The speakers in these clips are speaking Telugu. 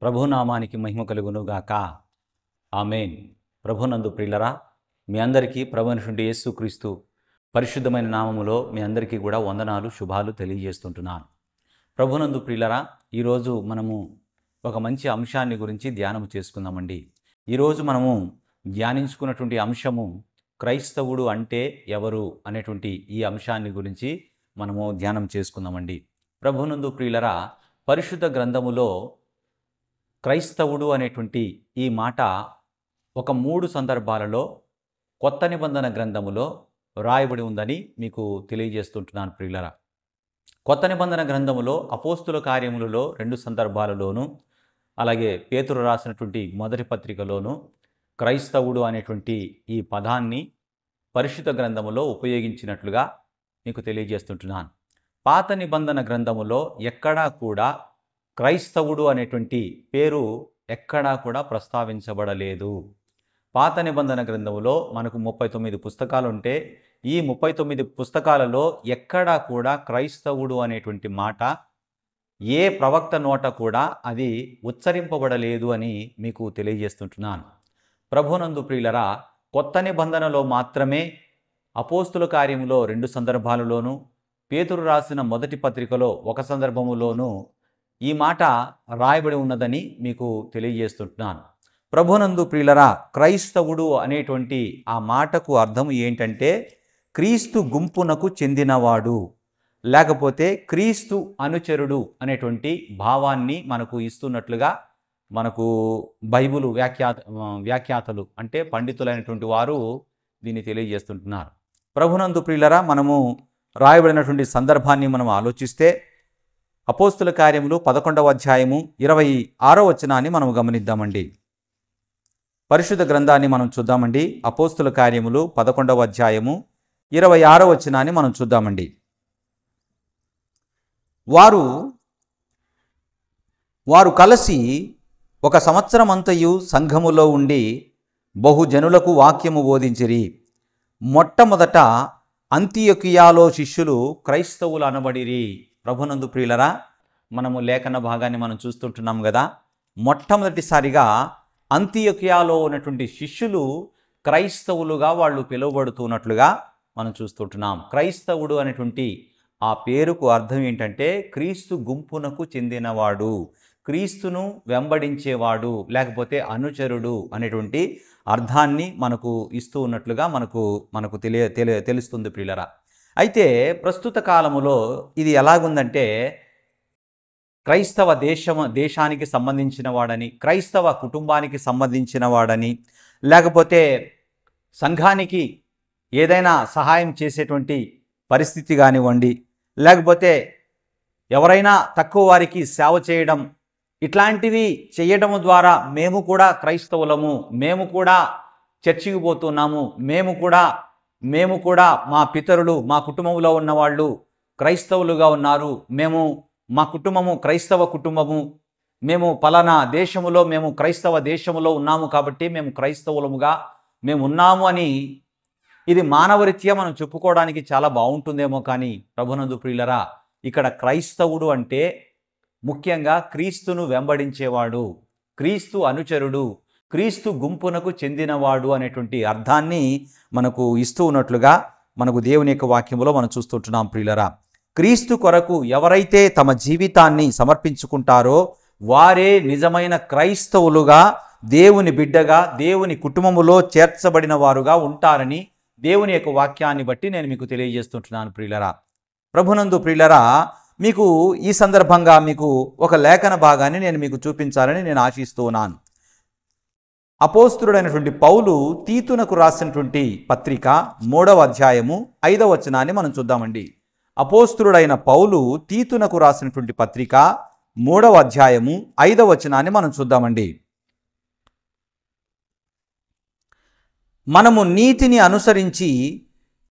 ప్రభునామానికి మహిమ కలుగునుగాక. ఆమెన్. ప్రభునందు ప్రియులరా, మీ అందరికీ ప్రభువైనటువంటి యేసుక్రీస్తు పరిశుద్ధమైన నామములో మీ అందరికీ కూడా వందనాలు, శుభాలు తెలియజేస్తుంటున్నాను. ప్రభునందు ప్రియులరా, ఈరోజు మనము ఒక మంచి అంశాన్ని గురించి ధ్యానం చేసుకుందామండి. ఈరోజు మనము ధ్యానించుకున్నటువంటి అంశము క్రైస్తవుడు అంటే ఎవరు అనేటువంటి ఈ అంశాన్ని గురించి మనము ధ్యానం చేసుకుందామండి. ప్రభునందు ప్రియులరా, పరిశుద్ధ గ్రంథములో క్రైస్తవుడు అనేటువంటి ఈ మాట ఒక 3 సందర్భాలలో కొత్త నిబంధన గ్రంథములో రాయబడి ఉందని మీకు తెలియజేస్తుంటున్నాను ప్రియులరా. కొత్త నిబంధన గ్రంథములో అపోస్తుల కార్యములలో 2 సందర్భాలలోనూ, అలాగే పేతురు రాసినటువంటి మొదటి పత్రికలోనూ క్రైస్తవుడు అనేటువంటి ఈ పదాన్ని పరిశుద్ధ గ్రంథములో ఉపయోగించినట్లుగా మీకు తెలియజేస్తుంటున్నాను. పాత నిబంధన గ్రంథములో ఎక్కడా కూడా క్రైస్తవుడు అనేటువంటి పేరు ఎక్కడా కూడా ప్రస్తావించబడలేదు. పాత నిబంధన గ్రంథంలో మనకు 39 పుస్తకాలు ఉంటే ఈ 39 పుస్తకాలలో ఎక్కడా కూడా క్రైస్తవుడు అనేటువంటి మాట ఏ ప్రవక్త నోట కూడా అది ఉచ్చరింపబడలేదు అని మీకు తెలియజేస్తుంటున్నాను. ప్రభునందు ప్రియులరా, కొత్త నిబంధనలో మాత్రమే అపోస్తుల కార్యములో 2 సందర్భాలలోనూ, పేతురు రాసిన మొదటి పత్రికలో ఒక సందర్భములోనూ ఈ మాట రాయబడి ఉన్నదని మీకు తెలియజేస్తుంటున్నాను. ప్రభునందు ప్రియులరా, క్రైస్తవుడు అనేటువంటి ఆ మాటకు అర్థం ఏంటంటే క్రీస్తు గుంపునకు చెందినవాడు, లేకపోతే క్రీస్తు అనుచరుడు అనేటువంటి భావాన్ని మనకు ఇస్తున్నట్లుగా మనకు బైబిలు వ్యాఖ్యాతలు అంటే పండితులైనటువంటి వారు దీన్ని తెలియజేస్తుంటున్నారు. ప్రభునందు ప్రియులరా, మనము రాయబడినటువంటి సందర్భాన్ని మనం ఆలోచిస్తే అపోస్తుల కార్యములు 11వ అధ్యాయము 26వ వచనాన్ని మనం గమనిద్దామండి. పరిశుద్ధ గ్రంథాన్ని మనం చూద్దామండి. అపోస్తుల కార్యములు 11వ అధ్యాయము 26వ వచనాన్ని మనం చూద్దామండి. వారు కలిసి 1 సంవత్సరమంతయు సంఘములో ఉండి బహుజనులకు వాక్యము బోధించిరి. మొట్టమొదట అంతియొకియాలో శిష్యులు క్రైస్తవులు అనబడిరి. ప్రభునందు ప్రియులరా, మనము లేఖన భాగాన్ని మనం చూస్తుంటున్నాం కదా. మొట్టమొదటిసారిగా అంతియొకియాలో ఉన్నటువంటి శిష్యులు క్రైస్తవులుగా వాళ్ళు పిలువబడుతున్నట్లుగా మనం చూస్తుంటున్నాం. క్రైస్తవుడు అనేటువంటి ఆ పేరుకు అర్థం ఏంటంటే క్రీస్తు గుంపునకు చెందినవాడు, క్రీస్తును వెంబడించేవాడు, లేకపోతే అనుచరుడు అనేటువంటి అర్థాన్ని మనకు ఇస్తూ ఉన్నట్లుగా మనకు తెలుస్తుంది ప్రియులరా. అయితే ప్రస్తుత కాలములో ఇది ఎలాగుందంటే క్రైస్తవ దేశానికి సంబంధించిన వాడని, క్రైస్తవ కుటుంబానికి సంబంధించిన వాడని, లేకపోతే సంఘానికి ఏదైనా సహాయం చేసేటువంటి పరిస్థితి కానివ్వండి, లేకపోతే ఎవరైనా తక్కువ వారికి సేవ చేయడం, ఇట్లాంటివి చేయడం ద్వారా మేము కూడా క్రైస్తవులము, మేము కూడా చర్చికి పోతున్నాము, మేము కూడా మా పితరులు, మా కుటుంబంలో ఉన్నవాళ్ళు క్రైస్తవులుగా ఉన్నారు, మా కుటుంబము క్రైస్తవ కుటుంబము, మేము పలానా దేశములో, మేము క్రైస్తవ దేశములో ఉన్నాము కాబట్టి మేము క్రైస్తవులముగా మేము ఉన్నాము అని ఇది మానవరీత్యా మనం చెప్పుకోవడానికి చాలా బాగుంటుందేమో. కానీ ప్రభునందు ప్రియులరా, ఇక్కడ క్రైస్తవుడు అంటే ముఖ్యంగా క్రీస్తును వెంబడించేవాడు, క్రీస్తు అనుచరుడు, క్రీస్తు గుంపునకు చెందినవాడు అనేటువంటి అర్థాన్ని మనకు ఇస్తూ ఉన్నట్లుగా మనకు దేవుని యొక్క వాక్యములో మనం చూస్తుంటున్నాం ప్రియులరా. క్రీస్తు కొరకు ఎవరైతే తమ జీవితాన్ని సమర్పించుకుంటారో వారే నిజమైన క్రైస్తవులుగా, దేవుని బిడ్డగా, దేవుని కుటుంబములో చేర్చబడిన వారుగా ఉంటారని దేవుని యొక్క వాక్యాన్ని బట్టి నేను మీకు తెలియజేస్తుంటున్నాను ప్రియులరా. ప్రభునందు ప్రియులరా, మీకు ఈ సందర్భంగా మీకు ఒక లేఖన భాగాన్ని నేను మీకు చూపించాలని నేను ఆశిస్తూ ఉన్నాను. అపోస్తులుడైనటువంటి పౌలు తీతునకు రాసినటువంటి పత్రిక 3వ అధ్యాయము 5వ వచనాన్ని మనం చూద్దామండి. అపోస్తులుడైన పౌలు తీతునకు రాసినటువంటి పత్రిక 3వ అధ్యాయము 5వ వచనాన్ని మనం చూద్దామండి. మనము నీతిని అనుసరించి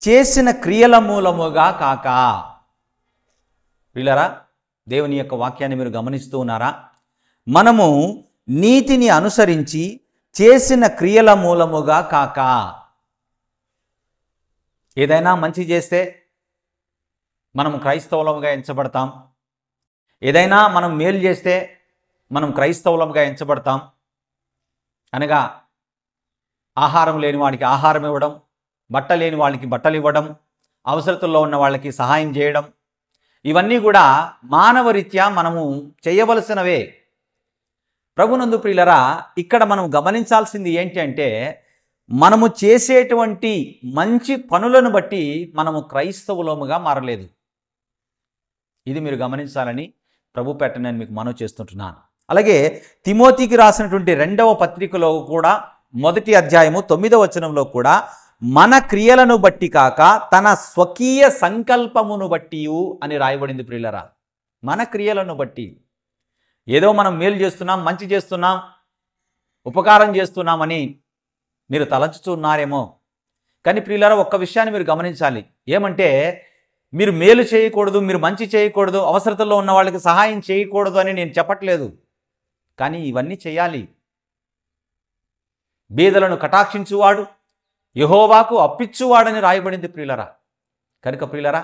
చేసిన క్రియల మూలముగా కాక. ప్రియులారా, దేవుని యొక్క వాక్యాన్ని మీరు గమనిస్తూ ఉన్నారా? మనము నీతిని అనుసరించి చేసిన క్రియల మూలముగా కాక. ఏదైనా మంచి చేస్తే మనం క్రైస్తవులుగా ఎంచబడతాం, ఏదైనా మనం మేలు చేస్తే మనం క్రైస్తవులంగా ఎంచబడతాం. అనగా ఆహారం లేని వాడికి ఆహారం ఇవ్వడం, బట్ట లేని వాళ్ళకి బట్టలు ఇవ్వడం, అవసరతల్లో ఉన్న వాళ్ళకి సహాయం చేయడం, ఇవన్నీ కూడా మానవరీత్యా మనము చేయవలసినవే. ప్రభునందు ప్రియులరా, ఇక్కడ మనం గమనించాల్సింది ఏంటి అంటే, మనము చేసేటువంటి మంచి పనులను బట్టి మనము క్రైస్తవులముగా మారలేదు. ఇది మీరు గమనించాలని ప్రభు పేట నేను మీకు మనవి చేస్తుంటున్నాను. అలాగే తిమోతికి రాసినటువంటి 2వ పత్రికలో కూడా 1వ అధ్యాయము 9వ వచనంలో కూడా మన క్రియలను బట్టి కాక తన స్వకీయ సంకల్పమును బట్టి అని రాయబడింది ప్రియులరా. మన క్రియలను బట్టి, ఏదో మనం మేలు చేస్తున్నాం, మంచి చేస్తున్నాం, ఉపకారం చేస్తున్నామని మీరు తలంచుతున్నారేమో. కానీ ప్రియులరా, ఒక్క విషయాన్ని మీరు గమనించాలి. ఏమంటే, మీరు మేలు చేయకూడదు, మీరు మంచి చేయకూడదు, అవసరతల్లో ఉన్న వాళ్ళకి సహాయం చేయకూడదు అని నేను చెప్పట్లేదు. కానీ ఇవన్నీ చేయాలి. బీదలను కటాక్షించువాడు యెహోవాకు అప్పిచ్చువాడని రాయబడింది ప్రియులరా. కనుక ప్రియులరా,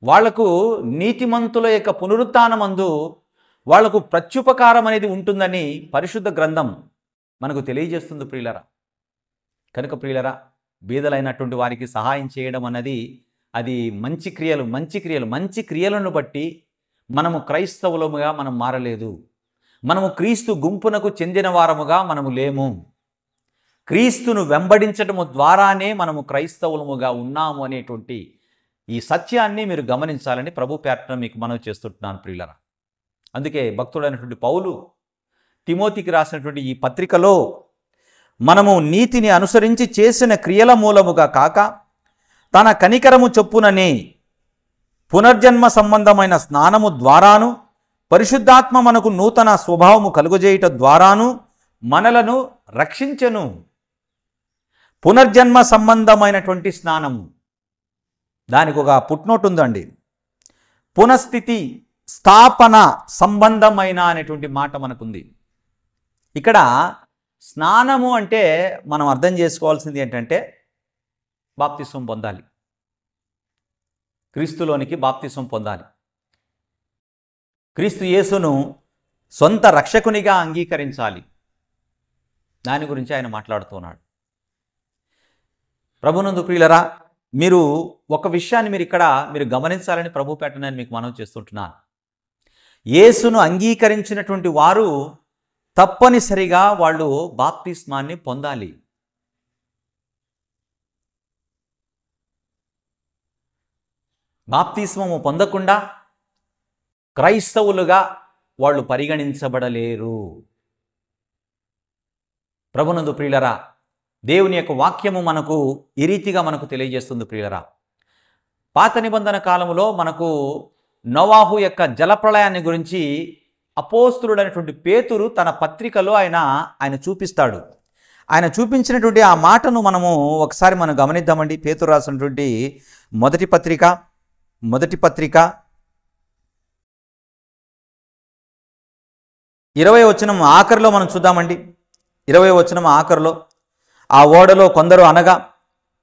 వాళ్లకు నీతిమంతుల యొక్క పునరుత్థానమందు వాళ్లకు ప్రత్యుపకారం అనేది ఉంటుందని పరిశుద్ధ గ్రంథం మనకు తెలియజేస్తుంది ప్రియులరా. కనుక ప్రియులరా, బీదలైనటువంటి వారికి సహాయం చేయడం అన్నది అది మంచి క్రియలను బట్టి మనము క్రైస్తవులముగా మనం మారలేదు. మనము క్రీస్తు గుంపునకు చెందిన వారముగా మనము లేము. క్రీస్తును వెంబడించటము ద్వారానే మనము క్రైస్తవులముగా ఉన్నాము అనేటువంటి ఈ సత్యాన్ని మీరు గమనించాలని ప్రభు పేరట మీకు మనవి చేస్తుంటున్నాను ప్రియులరా. అందుకే భక్తుడైనటువంటి పౌలు తిమోతికి రాసినటువంటి ఈ పత్రికలో మనము నీతిని అనుసరించి చేసిన క్రియల మూలముగా కాక తన కనికరము చొప్పుననే పునర్జన్మ సంబంధమైన స్నానము ద్వారాను పరిశుద్ధాత్మ మనకు నూతన స్వభావము కలుగజేయుట ద్వారాను మనలను రక్షించెను. పునర్జన్మ సంబంధమైనటువంటి స్నానము, దానికి ఒక పుట్నోట్ ఉందండి. పునఃస్థితి, స్థాపన సంబంధమైన అనేటువంటి మాట మనకుంది. ఇక్కడ స్నానము అంటే మనం అర్థం చేసుకోవాల్సింది ఏంటంటే, బాప్తిసం పొందాలి, క్రీస్తులోనికి బాప్తిసం పొందాలి, క్రీస్తు యేసును సొంత రక్షకునిగా అంగీకరించాలి. దాని గురించి ఆయన మాట్లాడుతున్నాడు. ప్రభునందు ప్రియులరా, మీరు ఒక విషయాన్ని మీరు గమనించాలని ప్రభు పేట నేను మీకు మనవి చేస్తుంటున్నాను. యేసును అంగీకరించినటువంటి వారు తప్పనిసరిగా వాళ్ళు బాప్తిస్మాన్ని పొందాలి. బాప్తిస్మము పొందకుండా క్రైస్తవులుగా వాళ్ళు పరిగణించబడలేరు. ప్రభునందు ప్రియులరా, దేవుని యొక్క వాక్యము మనకు ఈ రీతిగా మనకు తెలియజేస్తుంది ప్రియులరా. పాత నిబంధన కాలంలో మనకు నోవాహు యొక్క జలప్రళయాన్ని గురించి అపోస్తులుడైనటువంటి పేతురు తన పత్రికలో ఆయన చూపిస్తాడు. ఆయన చూపించినటువంటి ఆ మాటను మనము ఒకసారి మనం గమనిద్దామండి. పేతురు రాసినటువంటి మొదటి పత్రిక 20వ వచనం ఆఖరిలో మనం చూద్దామండి. 20వ వచనం ఆఖరిలో, ఆ ఓడలో కొందరు అనగా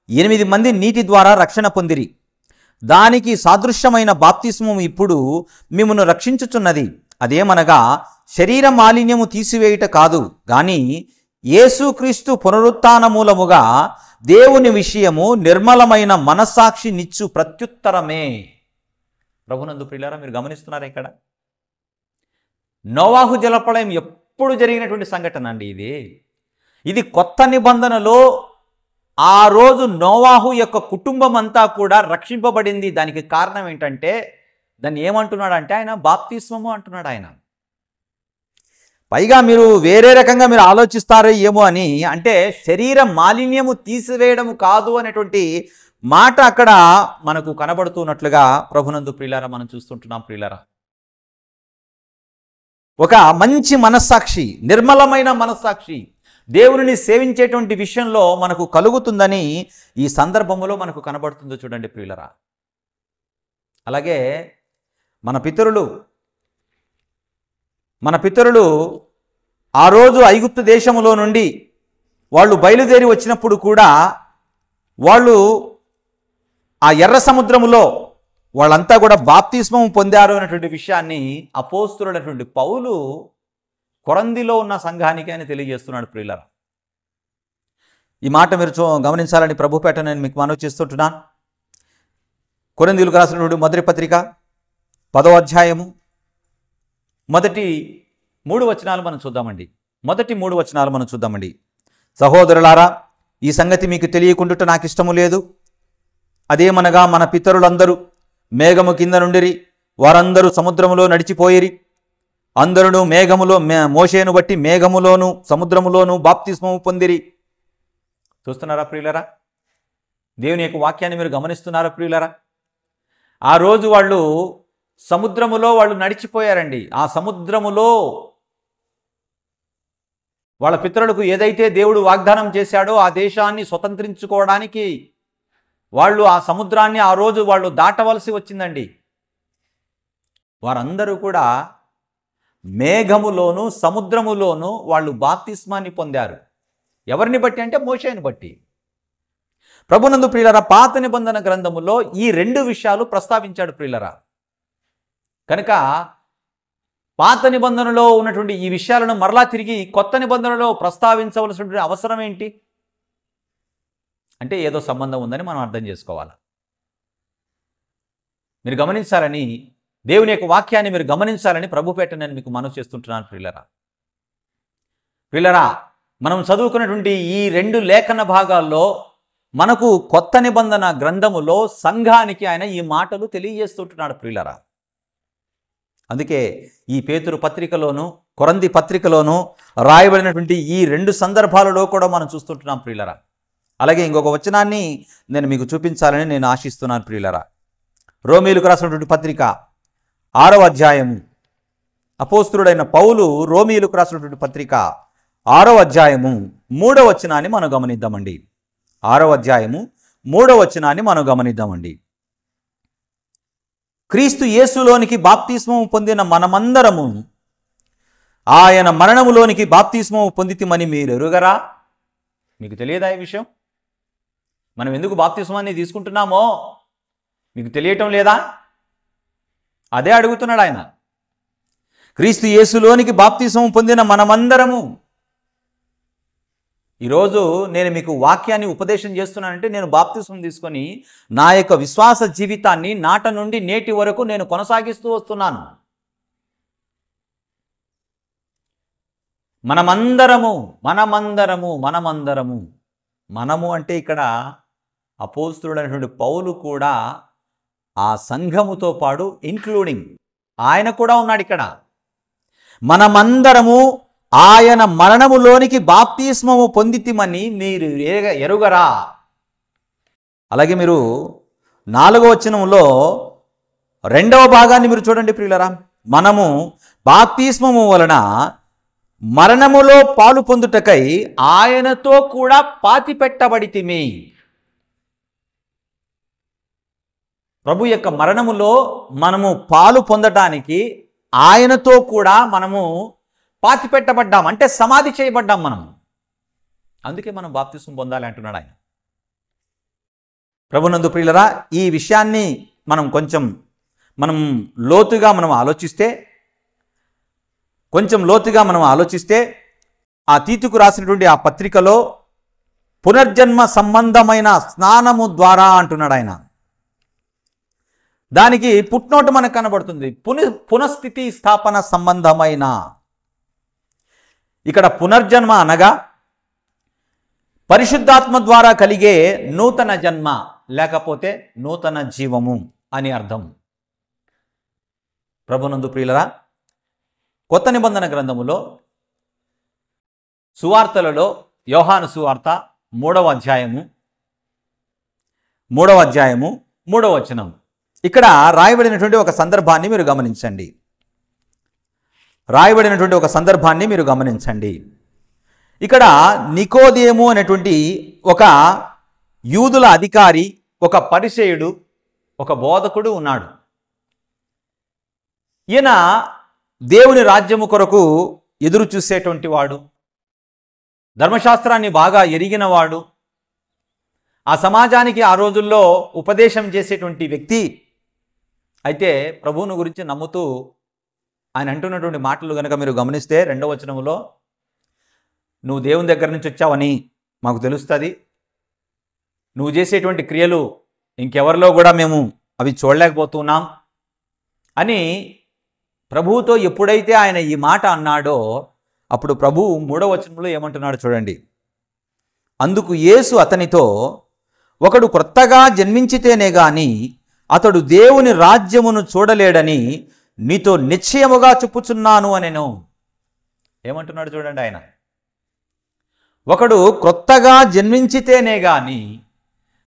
8 మంది నీటి ద్వారా రక్షణ పొందిరి. దానికి సాదృశ్యమైన బాప్తిస్మము ఇప్పుడు మిమ్మును రక్షించుచున్నది. అదేమనగా శరీర మాలిన్యము తీసివేయుట కాదు, గాని యేసుక్రీస్తు పునరుత్థాన మూలముగా దేవుని విషయము నిర్మలమైన మనస్సాక్షి నిచ్చు ప్రత్యుత్తరమే. ప్రభునందు ప్రియులారా, మీరు గమనిస్తున్నారా? ఇక్కడ నోవాహు జలప్రళయం ఎప్పుడు జరిగినటువంటి సంఘటన అండి ఇది కొత్త నిబంధనలో ఆ రోజు నోవాహు యొక్క కుటుంబం అంతా కూడా రక్షింపబడింది. దానికి కారణం ఏంటంటే, దాన్ని ఏమంటున్నాడు అంటే, ఆయన బాప్తిస్మము అంటున్నాడు ఆయన. పైగా మీరు వేరే రకంగా మీరు ఆలోచిస్తారో ఏమో అని, అంటే శరీర మాలిన్యము తీసివేయడము కాదు అనేటువంటి మాట అక్కడ మనకు కనబడుతున్నట్లుగా ప్రభునందు ప్రియులారా మనం చూస్తుంటున్నాం. ప్రియులారా, ఒక మంచి మనస్సాక్షి, నిర్మలమైన మనస్సాక్షి దేవుని సేవించేటువంటి విషయంలో మనకు కలుగుతుందని ఈ సందర్భంలో మనకు కనబడుతుందో చూడండి ప్రియులారా. అలాగే మన పితరులు ఆ రోజు ఐగుప్తు దేశములో నుండి వాళ్ళు బయలుదేరి వచ్చినప్పుడు కూడా వాళ్ళు ఆ ఎర్ర సముద్రములో వాళ్ళంతా కూడా బాప్తిస్మం పొందారు అనేటువంటి విషయాన్ని అపోస్తులుడైనటువంటి పౌలు కొరందిలో ఉన్న సంఘానికి ఆయన తెలియజేస్తున్నాడు ప్రియులారా. ఈ మాట మీరు గమనించాలని ప్రభుపేట నేను మీకు మనవి చేస్తుంటున్నాను. కొరింథీయులకు రాసినటువంటి మొదటి పత్రిక 10వ అధ్యాయము మొదటి 3 వచనాలు మనం చూద్దామండి. మొదటి 3 వచనాలు మనం చూద్దామండి. సహోదరులారా, ఈ సంగతి మీకు తెలియకుండుట నాకు ఇష్టము లేదు. అదేమనగా మన పితరులందరూ మేఘము కింద నుండిరి, వారందరూ సముద్రములో నడిచిపోయిరి. అందరూ మేఘములో మోషేను బట్టి మేఘములోను సముద్రములోను బాప్తిస్మము పొందిరి. చూస్తున్నారా ప్రియులరా? దేవుని యొక్క వాక్యాన్ని మీరు గమనిస్తున్నారా ప్రియులరా? ఆ రోజు వాళ్ళు సముద్రములో వాళ్ళు నడిచిపోయారండి. ఆ సముద్రములో వాళ్ళ పితరులకు ఏదైతే దేవుడు వాగ్దానం చేశాడో ఆ దేశాన్ని స్వతంత్రించుకోవడానికి వాళ్ళు ఆ సముద్రాన్ని ఆ రోజు వాళ్ళు దాటవలసి వచ్చిందండి. వారందరూ కూడా మేఘములోను సముద్రములోను వాళ్ళు బాప్తిస్మాన్ని పొందారు. ఎవరిని బట్టి అంటే మోషేని బట్టి. ప్రభునందు ప్రియులరా, పాత నిబంధన గ్రంథములో ఈ 2 విషయాలు ప్రస్తావించాడు ప్రియులరా. కనుక పాత నిబంధనలో ఉన్నటువంటి ఈ విషయాలను మరలా తిరిగి కొత్త నిబంధనలో ప్రస్తావించవలసినటువంటి అవసరం ఏంటి అంటే ఏదో సంబంధం ఉందని మనం అర్థం చేసుకోవాలి. మీరు గమనించాలని, దేవుని యొక్క వాక్యాన్ని మీరు గమనించాలని ప్రభుపేట నేను మీకు మనవి చేస్తుంటున్నాను ప్రియులరా. ప్రియులరా, మనం చదువుకున్నటువంటి ఈ 2 లేఖన భాగాల్లో మనకు కొత్త నిబంధన గ్రంథములో సంఘానికి ఆయన ఈ మాటలు తెలియజేస్తుంటున్నాడు ప్రియులరా. అందుకే ఈ పేతురు పత్రికలోను కొరంది పత్రికలోను రాయబడినటువంటి ఈ 2 సందర్భాలలో కూడా మనం చూస్తుంటున్నాం ప్రియులరా. అలాగే ఇంకొక వచనాన్ని నేను మీకు చూపించాలని నేను ఆశిస్తున్నాను ప్రియులరా. రోమీయులకు రాసినటువంటి పత్రిక 6వ అధ్యాయము, అపోస్తలుడైన పౌలు రోమీయులకు రాసినటువంటి పత్రిక 6వ అధ్యాయము 3వ వచనాన్ని మనం గమనిద్దామండి. 6వ అధ్యాయము 3వ వచనాన్ని మనం గమనిద్దామండి. క్రీస్తు యేసులోనికి బాప్తిస్మము పొందిన మనమందరము ఆయన మరణములోనికి బాప్తిస్మము పొందితిమని మీరు ఎరుగరా? మీకు తెలియదా ఈ విషయం? మనం ఎందుకు బాప్తిస్మాన్ని తీసుకుంటున్నామో మీకు తెలియటం లేదా? అదే అడుగుతున్నాడు ఆయన. క్రీస్తు యేసులోనికి బాప్తిస్మము పొందిన మనమందరము. ఈరోజు నేను మీకు వాక్యాన్ని ఉపదేశం చేస్తున్నానంటే నేను బాప్తిస్మం తీసుకొని నా యొక్క విశ్వాస జీవితాన్ని నాట నుండి నేటి వరకు నేను కొనసాగిస్తూ వస్తున్నాను. మనమందరము మనమందరము మనమందరము మనము అంటే ఇక్కడ అపోస్తలుడైనటువంటి పౌలు కూడా ఆ సంఘముతో పాటు ఇంక్లూడింగ్ ఆయన కూడా ఉన్నాడు ఇక్కడ. మనమందరము ఆయన మరణములోనికి బాప్తిస్మము పొందితిమని మీరు ఎరుగరా? అలాగే మీరు 4వ వచనంలో 2వ భాగాన్ని మీరు చూడండి ప్రియులరా. మనము బాప్తిస్మము వలన మరణములో పాలు పొందుటకై ఆయనతో కూడా పాతిపెట్టబడితిమి. ప్రభు యొక్క మరణములో మనము పాలు పొందటానికి ఆయనతో కూడా మనము పాతి పెట్టబడ్డాం, అంటే సమాధి చేయబడ్డాం మనం. అందుకే మనం బాప్తిస్మం పొందాలి అంటున్నాడు ఆయన. ప్రభునందు ప్రియులరా, ఈ విషయాన్ని మనం లోతుగా ఆలోచిస్తే ఆ తీతుకు రాసినటువంటి ఆ పత్రికలో పునర్జన్మ సంబంధమైన స్నానము ద్వారా అంటున్నాడు ఆయన. దానికి పుట్నోటు మనకు కనబడుతుంది. పునఃస్థితి స్థాపన సంబంధమైన. ఇక్కడ పునర్జన్మ అనగా పరిశుద్ధాత్మ ద్వారా కలిగే నూతన జన్మ లేకపోతే నూతన జీవము అని అర్థం. ప్రభునందు ప్రియులరా, కొత్త నిబంధన గ్రంథములో సువార్తలలో యోహాను సువార్త 3వ అధ్యాయము 3వ వచనం, ఇక్కడ రాయబడినటువంటి ఒక సందర్భాన్ని మీరు గమనించండి. ఇక్కడ నికోదేము అనేటువంటి ఒక యూదుల అధికారి, ఒక పరిసయ్యుడు, ఒక బోధకుడు ఉన్నాడు. ఈయన దేవుని రాజ్యము కొరకు ఎదురు చూసేటువంటి వాడు, ధర్మశాస్త్రాన్ని బాగా ఎరిగినవాడు, ఆ సమాజానికి ఆ రోజుల్లో ఉపదేశం చేసేటువంటి వ్యక్తి. అయితే ప్రభువుని గురించి నమ్ముతూ ఆయన అంటున్నటువంటి మాటలు కనుక మీరు గమనిస్తే 2వ వచనంలో, నువ్వు దేవుని దగ్గర నుంచి వచ్చావని మాకు తెలుస్తుంది, నువ్వు చేసేటువంటి క్రియలు ఇంకెవరిలో కూడా మేము అవి చూడలేకపోతున్నాం అని ప్రభువుతో ఎప్పుడైతే ఆయన ఈ మాట అన్నాడో అప్పుడు ప్రభువు 3వ వచనంలో ఏమంటున్నాడు చూడండి. అందుకు యేసు అతనితో, ఒకడు క్రొత్తగా జన్మించితేనే గాని అతడు దేవుని రాజ్యమును చూడలేడని నీతో నిశ్చయముగా చెప్పుచున్నాను అనెను. ఏమంటున్నాడు చూడండి ఆయన, ఒకడు క్రొత్తగా జన్మించితేనే గాని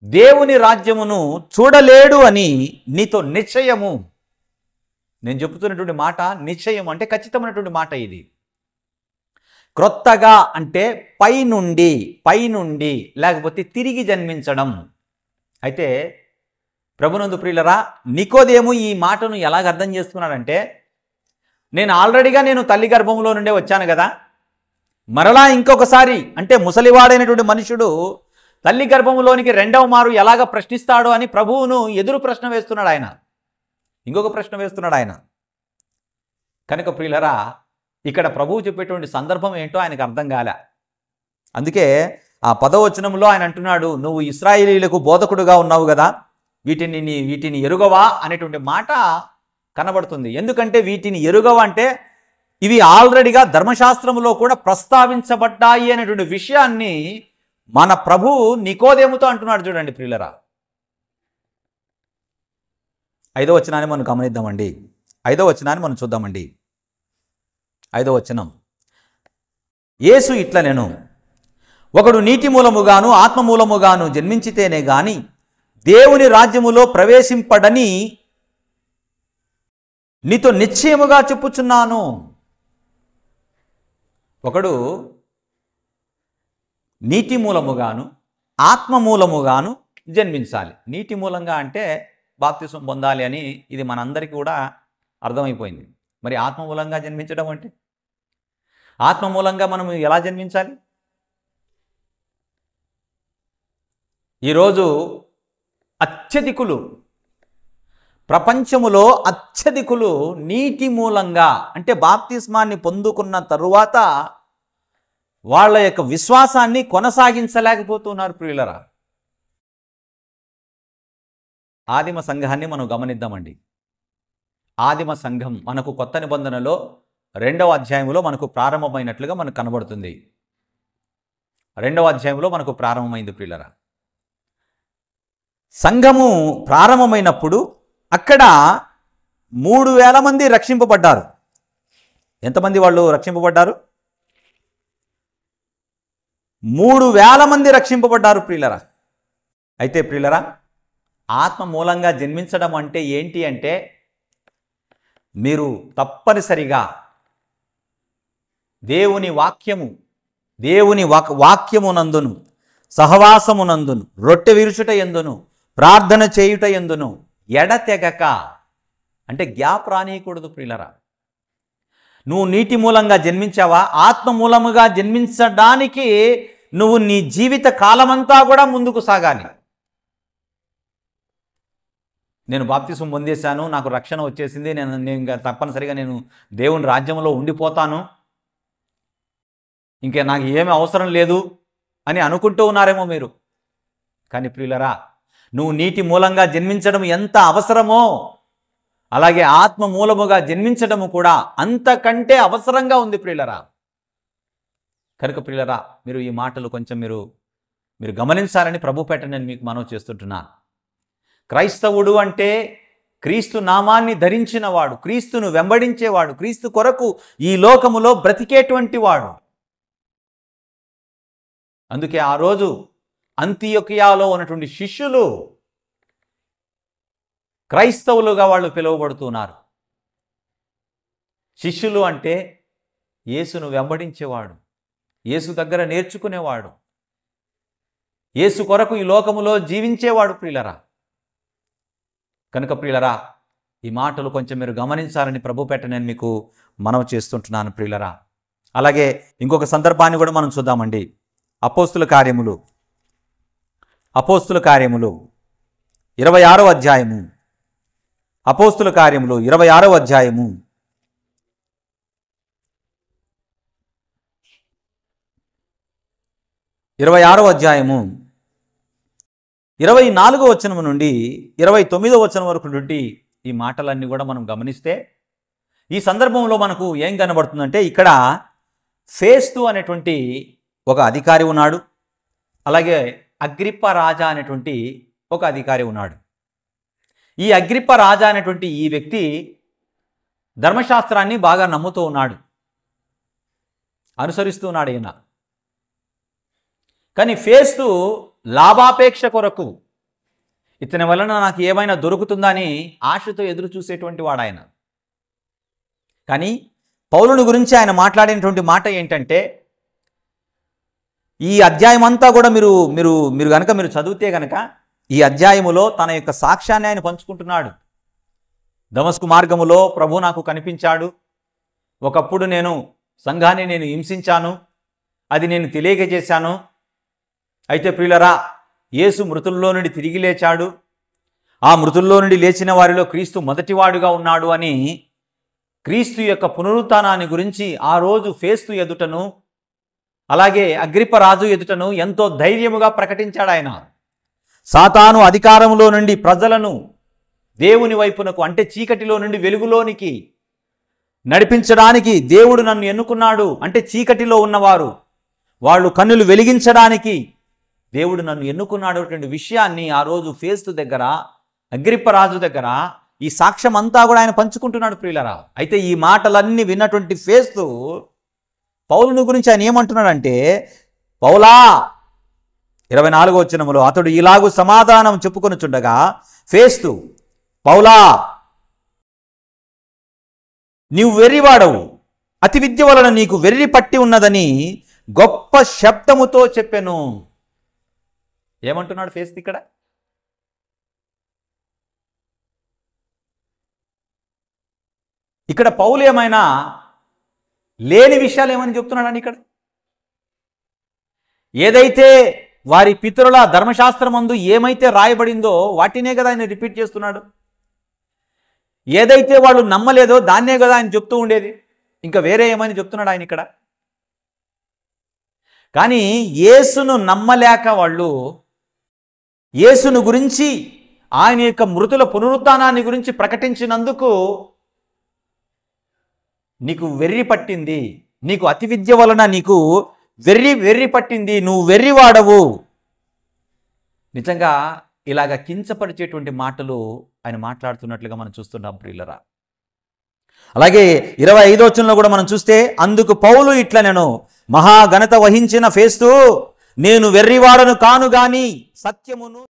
దేవుని రాజ్యమును చూడలేడు అని నీతో నిశ్చయము. నేను చెప్తున్నటువంటి మాట నిశ్చయం అంటే ఖచ్చితమైనటువంటి మాట. ఇది క్రొత్తగా అంటే పైనుండి లేకపోతే తిరిగి జన్మించడం. అయితే ప్రభునందు ప్రియులరా, నికోదేము ఈ మాటను ఎలాగ అర్థం చేసుకున్నాడంటే, నేను తల్లి గర్భంలో నుండే వచ్చాను కదా, మరలా ఇంకొకసారి అంటే ముసలివాడైనటువంటి మనుషుడు తల్లి గర్భంలోనికి 2వ మారు ఎలాగ ప్రశ్నిస్తాడో అని ప్రభువును ఎదురు ప్రశ్న వేస్తున్నాడు ఆయన, ఇంకొక ప్రశ్న వేస్తున్నాడు ఆయన. కనుక ప్రియులరా, ఇక్కడ ప్రభువు చెప్పేటువంటి సందర్భం ఏంటో ఆయనకు అర్థం కాలే. అందుకే ఆ 10వ వచనంలో ఆయన అంటున్నాడు, నువ్వు ఇశ్రాయేలీయులకు బోధకుడుగా ఉన్నావు కదా, వీటిని ఎరుగవా అనేటువంటి మాట కనబడుతుంది. ఎందుకంటే వీటిని ఎరుగవా అంటే ఇవి ఆల్రెడీగా ధర్మశాస్త్రంలో కూడా ప్రస్తావించబడ్డాయి అనేటువంటి విషయాన్ని మన ప్రభువు నికోదేముతో అంటున్నాడు చూడండి ప్రియులరా. 5వ వచనాన్ని మనం గమనిద్దామండి. 5వ వచనాన్ని మనం చూద్దామండి. 5వ వచనం, యేసు ఇట్లా నేను, ఒకడు నీటి మూలముగాను ఆత్మ మూలముగాను జన్మించితేనే గాని దేవుని రాజ్యములో ప్రవేశింపడని నీతో నిశ్చయముగా చెప్పుచున్నాను. ఒకడు నీటి మూలముగాను ఆత్మ మూలముగాను జన్మించాలి. నీటి మూలంగా అంటే బాప్తిసం పొందాలి అని ఇది మనందరికీ కూడా అర్థమైపోయింది. మరి ఆత్మ మూలంగా జన్మించడం అంటే, ఆత్మ మూలంగా మనం ఎలా జన్మించాలి? ఈరోజు అత్యధికులు, ప్రపంచములో అత్యధికులు నీటి మూలంగా అంటే బాప్తిస్మాన్ని పొందుకున్న తరువాత వాళ్ళ యొక్క విశ్వాసాన్ని కొనసాగించలేకపోతున్నారు ప్రియులరా. ఆదిమ సంఘాన్ని మనం గమనిద్దామండి. ఆదిమ సంఘం మనకు కొత్త నిబంధనలో 2వ అధ్యాయంలో మనకు ప్రారంభమైనట్లుగా మనకు కనబడుతుంది. 2వ అధ్యాయంలో మనకు ప్రారంభమైంది ప్రియులరా. సంఘము ప్రారంభమైనప్పుడు అక్కడ 3,000 మంది రక్షింపబడ్డారు. ఎంతమంది వాళ్ళు రక్షింపబడ్డారు? 3,000 మంది రక్షింపబడ్డారు ప్రియులరా. అయితే ప్రియులరా, ఆత్మ మూలంగా జన్మించడం అంటే ఏంటి అంటే, మీరు తప్పనిసరిగా దేవుని వాక్యమునందును సహవాసమునందును రొట్టె విరుచుట యందును ప్రార్థన చేయుట యందును ఎడతెగక, అంటే గ్యాప్ రానియకూడదు ప్రియులరా. నువ్వు నీటి మూలంగా జన్మించావా, ఆత్మ మూలముగా జన్మించడానికి నువ్వు నీ జీవిత కాలమంతా కూడా ముందుకు సాగాలి. నేను బాప్తిసం పొందేశాను, నాకు రక్షణ వచ్చేసింది, నేను తప్పనిసరిగా నేను దేవుని రాజ్యంలో ఉండిపోతాను, ఇంకా నాకు ఏమీ అవసరం లేదు అని అనుకుంటూ ఉన్నారేమో మీరు. కానీ ప్రియులరా, నువ్వు నీటి మూలంగా జన్మించడం ఎంత అవసరమో అలాగే ఆత్మ మూలముగా జన్మించడము కూడా అంతకంటే అవసరంగా ఉంది ప్రియులరా. కనుక ప్రియులరా, మీరు ఈ మాటలు కొంచెం మీరు గమనించాలని ప్రభుపేట నేను మీకు మనవి చేస్తుంటున్నాను. క్రైస్తవుడు అంటే క్రీస్తు నామాన్ని ధరించినవాడు, క్రీస్తును వెంబడించేవాడు, క్రీస్తు కొరకు ఈ లోకములో బ్రతికేటువంటి వాడు. అందుకే ఆ రోజు అంతియొకియాలో ఉన్నటువంటి శిష్యులు క్రైస్తవులుగా వాళ్ళు పిలువబడుతున్నారు. శిష్యులు అంటే యేసును వెంబడించేవాడు, యేసు దగ్గర నేర్చుకునేవాడు, యేసు కొరకు ఈ లోకములో జీవించేవాడు ప్రియులరా. కనుక ప్రియులరా, ఈ మాటలు కొంచెం మీరు గమనించాలని ప్రభుపేట నేను మీకు మనవి చేస్తుంటున్నాను ప్రియులరా. అలాగే ఇంకొక సందర్భాన్ని కూడా మనం చూద్దామండి. అపోస్తుల కార్యములు 26వ అధ్యాయము. అపోస్తుల కార్యములు 26వ అధ్యాయము 26వ అధ్యాయము 24వ వచనం నుండి 29వ వచనం వరకు నుండి ఈ మాటలన్నీ కూడా మనం గమనిస్తే ఈ సందర్భంలో మనకు ఏం కనబడుతుందంటే ఇక్కడ ఫేస్తు అనేటువంటి ఒక అధికారి ఉన్నాడు, అలాగే అగ్రిప్ప రాజా అనేటువంటి ఒక అధికారి ఉన్నాడు. ఈ అగ్రిప్ప రాజా అనేటువంటి ఈ వ్యక్తి ధర్మశాస్త్రాన్ని బాగా నమ్ముతూ ఉన్నాడు, అనుసరిస్తూ ఉన్నాడు ఈయన. కానీ ఫేస్తు లాభాపేక్ష కొరకు ఇతని వలన నాకు ఏమైనా దొరుకుతుందా అని ఆశతో ఎదురు చూసేటువంటి వాడు ఆయన. కానీ పౌలుని గురించి ఆయన మాట్లాడినటువంటి మాట ఏంటంటే, ఈ అధ్యాయం అంతా కూడా మీరు కనుక మీరు చదివితే కనుక ఈ అధ్యాయములో తన యొక్క సాక్ష్యాన్ని ఆయన పంచుకుంటున్నాడు. దమస్కు మార్గములో ప్రభు నాకు కనిపించాడు, ఒకప్పుడు నేను సంఘాన్ని నేను హింసించాను, అది నేను తెలియజేశాను. అయితే ప్రియులరా, యేసు మృతుల్లో నుండి తిరిగి లేచాడు, ఆ మృతుల్లో నుండి లేచిన వారిలో క్రీస్తు మొదటివాడుగా ఉన్నాడు అని క్రీస్తు యొక్క పునరుత్థానాన్ని గురించి ఆ రోజు ఫేస్తు ఎదుటను అలాగే అగ్రిప్ప రాజు ఎదుటను ఎంతో ధైర్యముగా ప్రకటించాడు ఆయన. సాతాను అధికారంలో నుండి ప్రజలను దేవుని వైపునకు, అంటే చీకటిలో నుండి వెలుగులోనికి నడిపించడానికి దేవుడు నన్ను ఎన్నుకున్నాడు, అంటే చీకటిలో ఉన్నవారు వాళ్ళు కన్నులు వెలిగించడానికి దేవుడు నన్ను ఎన్నుకున్నాడు అటువంటి విషయాన్ని ఆ రోజు ఫేస్తు దగ్గర, అగ్రిప్ప రాజు దగ్గర ఈ సాక్ష్యం అంతా కూడా ఆయన పంచుకుంటున్నాడు ప్రియులరా. అయితే ఈ మాటలన్నీ విన్నటువంటి ఫేస్తు పౌలుని గురించి ఆయన ఏమంటున్నాడంటే, పౌలా 24వ వచనములో అతడు ఇలాగూ సమాధానం చెప్పుకొనుచుండగా ఫేస్తు, పౌలా నీవు వెర్రివాడవు, అతి విద్య వలన నీకు వెర్రి పట్టి ఉన్నదని గొప్ప శబ్దముతో చెప్పెను. ఏమంటున్నాడు ఫేస్తు ఇక్కడ? ఇక్కడ పౌలు ఏమైనా లేని విషయాలు ఏమని చెప్తున్నాడని ఇక్కడ ఏదైతే వారి పితరుల ధర్మశాస్త్రమందు ఏమైతే రాయబడిందో వాటినే కదా ఆయన రిపీట్ చేస్తున్నాడు. ఏదైతే వాళ్ళు నమ్మలేదో దాన్నే కదా ఆయన చెప్తూ ఉండేది, ఇంకా వేరే ఏమని చెప్తున్నాడు ఆయన ఇక్కడ. కానీ యేసును నమ్మలేక వాళ్ళు యేసును గురించి, ఆయన యొక్క మృతుల పునరుత్థానాన్ని గురించి ప్రకటించినందుకు నీకు వెర్రి పట్టింది, నీకు అతి విద్య వలన నీకు వెర్రి పట్టింది, నువ్వు వెర్రివాడవు. నిజంగా ఇలాగ కించపరిచేటువంటి మాటలు ఆయన మాట్లాడుతున్నట్లుగా మనం చూస్తున్నాం ప్రియులరా. అలాగే 25వ వచనంలో కూడా మనం చూస్తే, అందుకు పౌలు ఇట్లా, నేను మహాఘనత వహించిన ఫేస్తు, నేను వెర్రివాడను కాను గాని సత్యమును